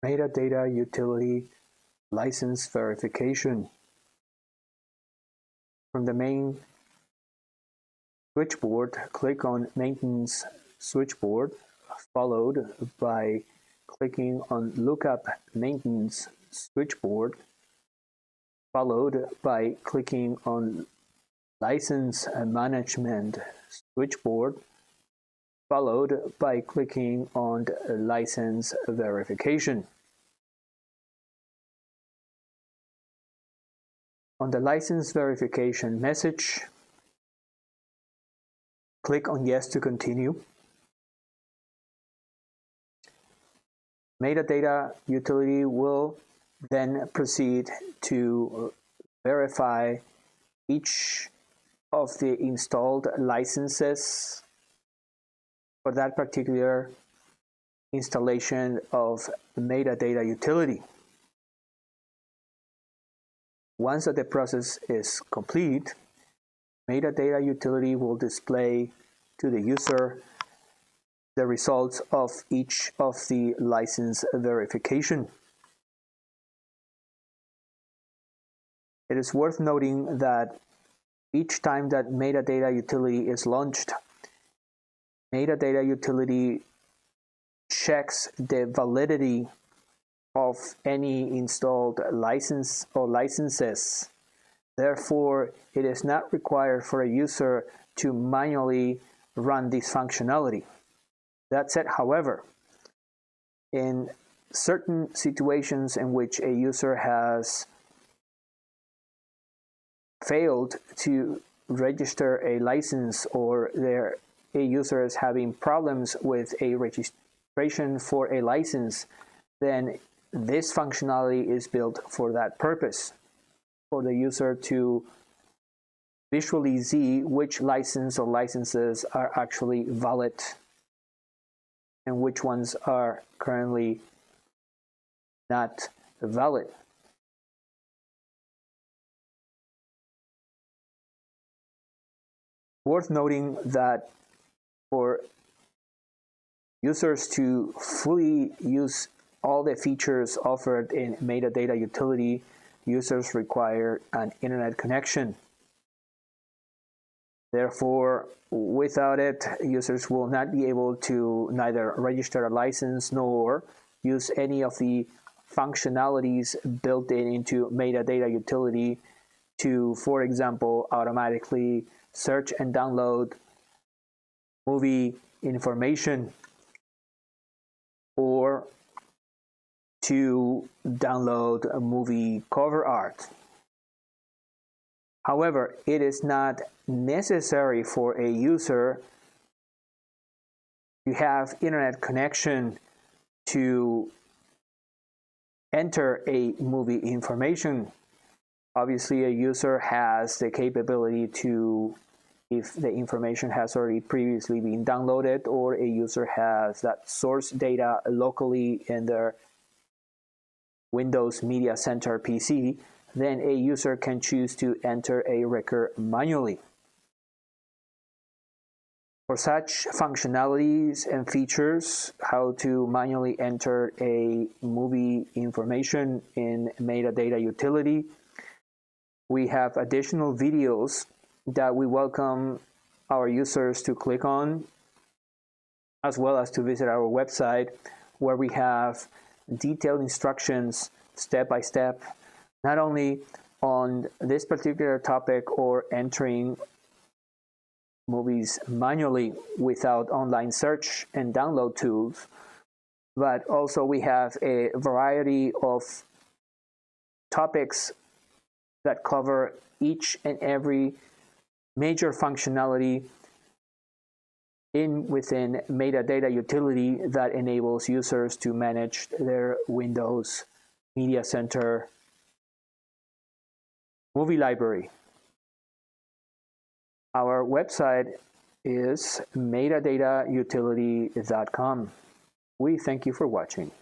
Metadata Utility License Verification. From the main switchboard, click on Maintenance Switchboard, followed by clicking on Lookup Maintenance Switchboard, followed by clicking on License Management Switchboard, followed by clicking on License Verification. On the license verification message, click on Yes to continue. Metadata Utility will then proceed to verify each of the installed licenses for that particular installation of Metadata Utility. Once the process is complete, Metadata Utility will display to the user the results of each of the license verification. It is worth noting that each time that Metadata Utility is launched, Metadata Utility checks the validity of any installed license or licenses. Therefore, it is not required for a user to manually run this functionality. That said, however, in certain situations in which a user has failed to register a license, or a user is having problems with a registration for a license, then this functionality is built for that purpose, for the user to visually see which license or licenses are actually valid and which ones are currently not valid. Worth noting that for users to fully use all the features offered in Metadata Utility, users require an internet connection. Therefore, without it, users will not be able to neither register a license nor use any of the functionalities built into Metadata Utility to, for example, automatically search and download movie information, or to download a movie cover art. However, it is not necessary for a user to have internet connection to enter a movie information. Obviously, a user has the capability to, if the information has already previously been downloaded, or a user has that source data locally in their Windows Media Center PC, then a user can choose to enter a record manually. For such functionalities and features, how to manually enter a movie information in Metadata Utility, we have additional videos that we welcome our users to click on, as well as to visit our website, where we have detailed instructions step by step, not only on this particular topic or entering movies manually without online search and download tools, but also we have a variety of topics that cover each and every major functionality within Metadata Utility that enables users to manage their Windows Media Center movie library. Our website is metadatautility.com. We thank you for watching.